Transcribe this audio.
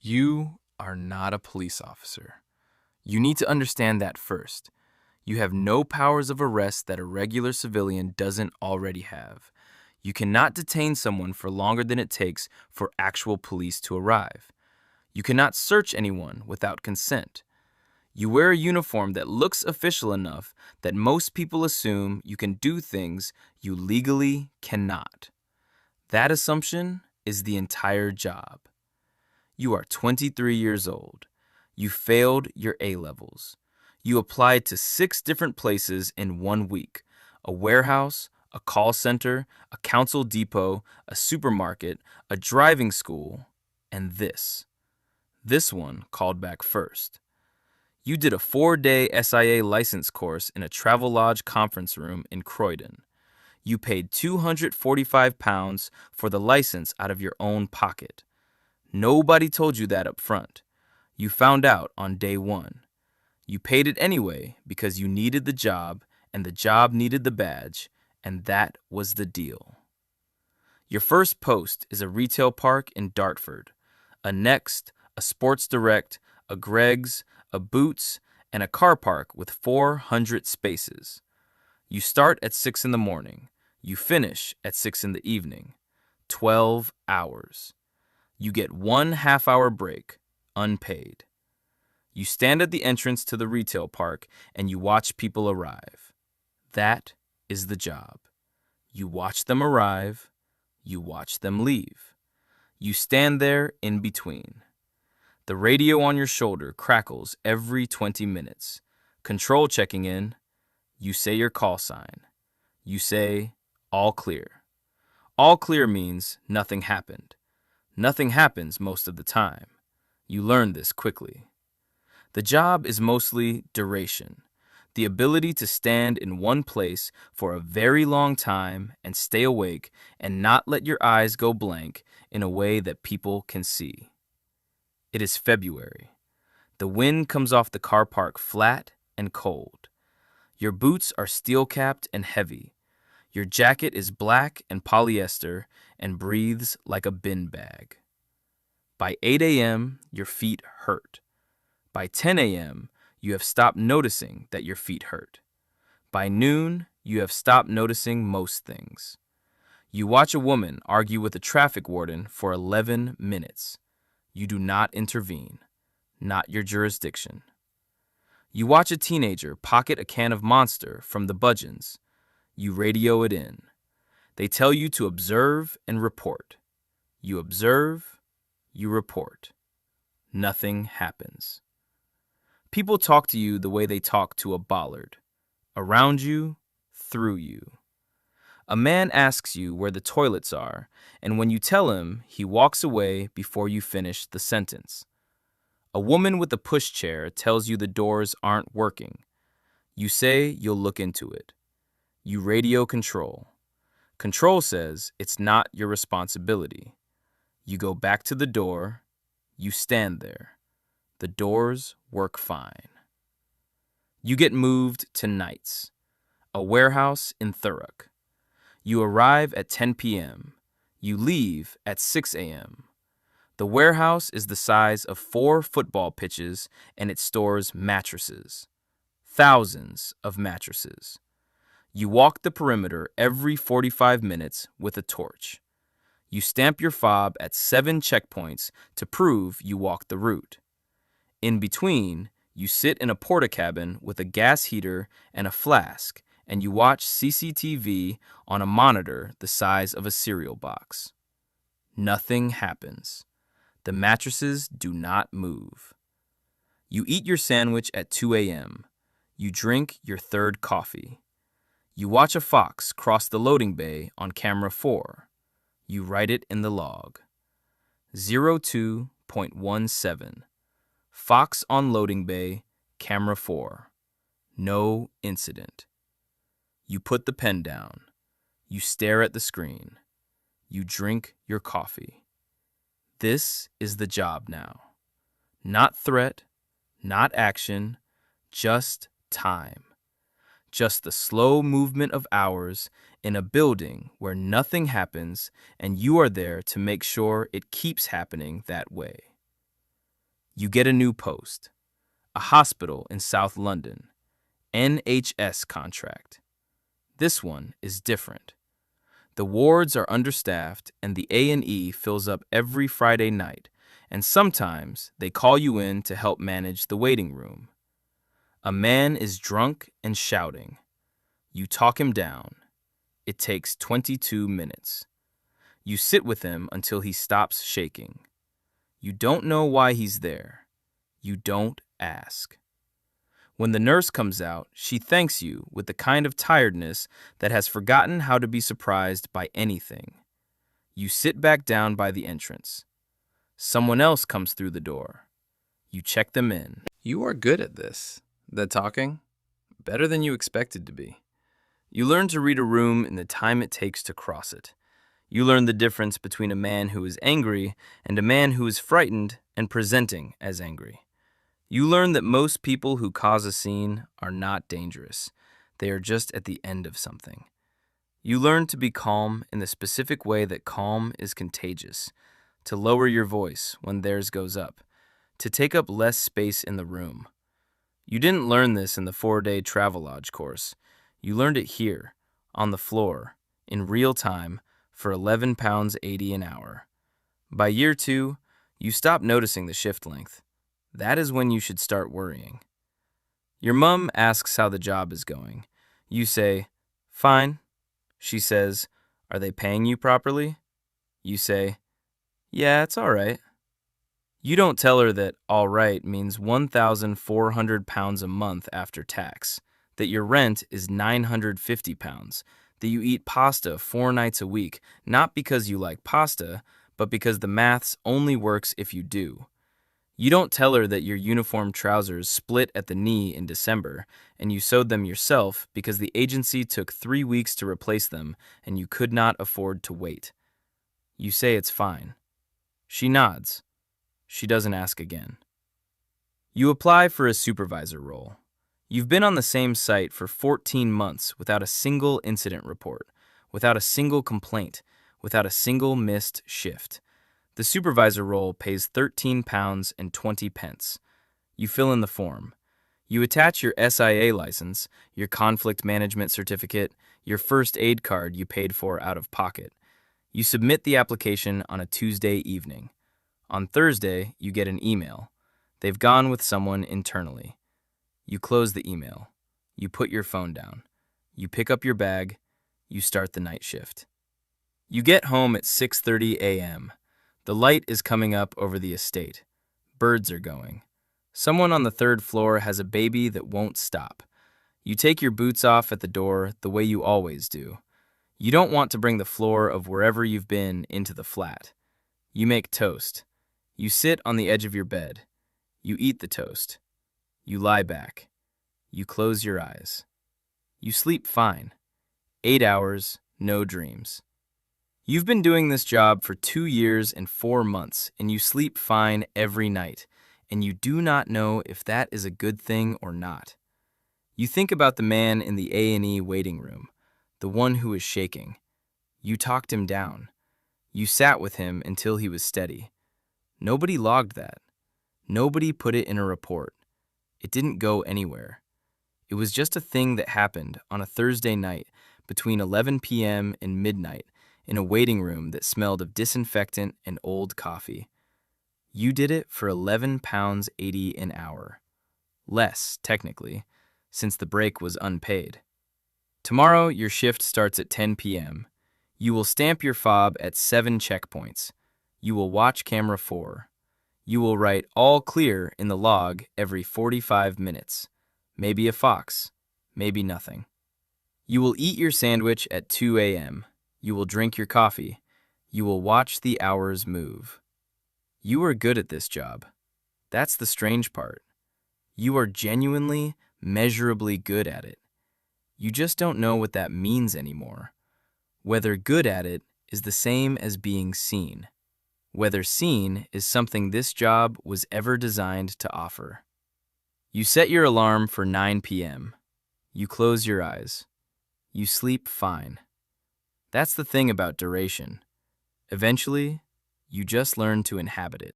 You are not a police officer. You need to understand that first. You have no powers of arrest that a regular civilian doesn't already have. You cannot detain someone for longer than it takes for actual police to arrive. You cannot search anyone without consent. You wear a uniform that looks official enough that most people assume you can do things you legally cannot. That assumption is the entire job. You are 23 years old. You failed your A-levels. You applied to 6 different places in 1 week: a warehouse, a call center, a council depot, a supermarket, a driving school, and this. This one called back first. You did a 4-day SIA license course in a Travelodge conference room in Croydon. You paid £245 for the license out of your own pocket. Nobody told you that up front. You found out on day 1. You paid it anyway because you needed the job and the job needed the badge, and that was the deal. Your first post is a retail park in Dartford, a Next, a Sports Direct, a Greggs, a Boots, and a car park with 400 spaces. You start at 6 in the morning. You finish at 6 in the evening. 12 hours. You get 1 half-hour break, unpaid. You stand at the entrance to the retail park and you watch people arrive. That is the job. You watch them arrive. You watch them leave. You stand there in between. The radio on your shoulder crackles every 20 minutes. Control checking in. You say your call sign. You say, all clear. All clear means nothing happened. Nothing happens most of the time. You learn this quickly. The job is mostly duration, the ability to stand in one place for a very long time and stay awake and not let your eyes go blank in a way that people can see. It is February. The wind comes off the car park flat and cold. Your boots are steel-capped and heavy. Your jacket is black and polyester and breathes like a bin bag. By 8 a.m., your feet hurt. By 10 a.m., you have stopped noticing that your feet hurt. By noon, you have stopped noticing most things. You watch a woman argue with a traffic warden for 11 minutes. You do not intervene. Not your jurisdiction. You watch a teenager pocket a can of Monster from the Budgeons. You radio it in. They tell you to observe and report. You observe, you report. Nothing happens. People talk to you the way they talk to a bollard. Around you, through you. A man asks you where the toilets are, and when you tell him, he walks away before you finish the sentence. A woman with a pushchair tells you the doors aren't working. You say you'll look into it. You radio control. Control says it's not your responsibility. You go back to the door. You stand there. The doors work fine. You get moved to Knights, a warehouse in Thurrock. You arrive at 10 p.m. You leave at 6 a.m. The warehouse is the size of 4 football pitches and it stores mattresses. Thousands of mattresses. You walk the perimeter every 45 minutes with a torch. You stamp your fob at 7 checkpoints to prove you walked the route. In between, you sit in a porta-cabin with a gas heater and a flask, and you watch CCTV on a monitor the size of a cereal box. Nothing happens. The mattresses do not move. You eat your sandwich at 2 a.m. You drink your 3rd coffee. You watch a fox cross the loading bay on camera 4. You write it in the log. 02.17. Fox on loading bay, camera 4. No incident. You put the pen down. You stare at the screen. You drink your coffee. This is the job now. Not threat, not action, just time. Just the slow movement of hours in a building where nothing happens and you are there to make sure it keeps happening that way. You get a new post. A hospital in South London. NHS contract. This one is different. The wards are understaffed and the A&E fills up every Friday night, and sometimes they call you in to help manage the waiting room. A man is drunk and shouting. You talk him down. It takes 22 minutes. You sit with him until he stops shaking. You don't know why he's there. You don't ask. When the nurse comes out, she thanks you with the kind of tiredness that has forgotten how to be surprised by anything. You sit back down by the entrance. Someone else comes through the door. You check them in. You are good at this. The talking? Better than you expected to be. You learn to read a room in the time it takes to cross it. You learn the difference between a man who is angry and a man who is frightened and presenting as angry. You learn that most people who cause a scene are not dangerous. They are just at the end of something. You learn to be calm in the specific way that calm is contagious, to lower your voice when theirs goes up, to take up less space in the room. You didn't learn this in the 4-day Travelodge course. You learned it here, on the floor, in real time, for £11.80 an hour. By year 2, you stop noticing the shift length. That is when you should start worrying. Your mom asks how the job is going. You say, "Fine." She says, "Are they paying you properly?" You say, "Yeah, it's all right." You don't tell her that all right means £1,400 a month after tax, that your rent is £950, that you eat pasta 4 nights a week, not because you like pasta, but because the maths only works if you do. You don't tell her that your uniform trousers split at the knee in December, and you sewed them yourself because the agency took 3 weeks to replace them and you could not afford to wait. You say it's fine. She nods. She doesn't ask again. You apply for a supervisor role. You've been on the same site for 14 months without a single incident report, without a single complaint, without a single missed shift. The supervisor role pays £13.20. You fill in the form. You attach your SIA license, your conflict management certificate, your first aid card you paid for out of pocket. You submit the application on a Tuesday evening. On Thursday, you get an email. They've gone with someone internally. You close the email. You put your phone down. You pick up your bag. You start the night shift. You get home at 6:30 a.m. The light is coming up over the estate. Birds are going. Someone on the 3rd floor has a baby that won't stop. You take your boots off at the door the way you always do. You don't want to bring the floor of wherever you've been into the flat. You make toast. You sit on the edge of your bed. You eat the toast. You lie back. You close your eyes. You sleep fine. 8 hours, no dreams. You've been doing this job for 2 years and 4 months, and you sleep fine every night, and you do not know if that is a good thing or not. You think about the man in the A&E waiting room, the one who is shaking. You talked him down. You sat with him until he was steady. Nobody logged that. Nobody put it in a report. It didn't go anywhere. It was just a thing that happened on a Thursday night between 11 p.m. and midnight in a waiting room that smelled of disinfectant and old coffee. You did it for £11.80 an hour. Less, technically, since the break was unpaid. Tomorrow, your shift starts at 10 p.m. You will stamp your fob at 7 checkpoints. You will watch camera 4. You will write all clear in the log every 45 minutes. Maybe a fox, maybe nothing. You will eat your sandwich at 2 a.m. You will drink your coffee. You will watch the hours move. You are good at this job. That's the strange part. You are genuinely, measurably good at it. You just don't know what that means anymore. Whether good at it is the same as being seen. Whether seen is something this job was ever designed to offer. You set your alarm for 9 p.m. You close your eyes. You sleep fine. That's the thing about duration. Eventually, you just learn to inhabit it.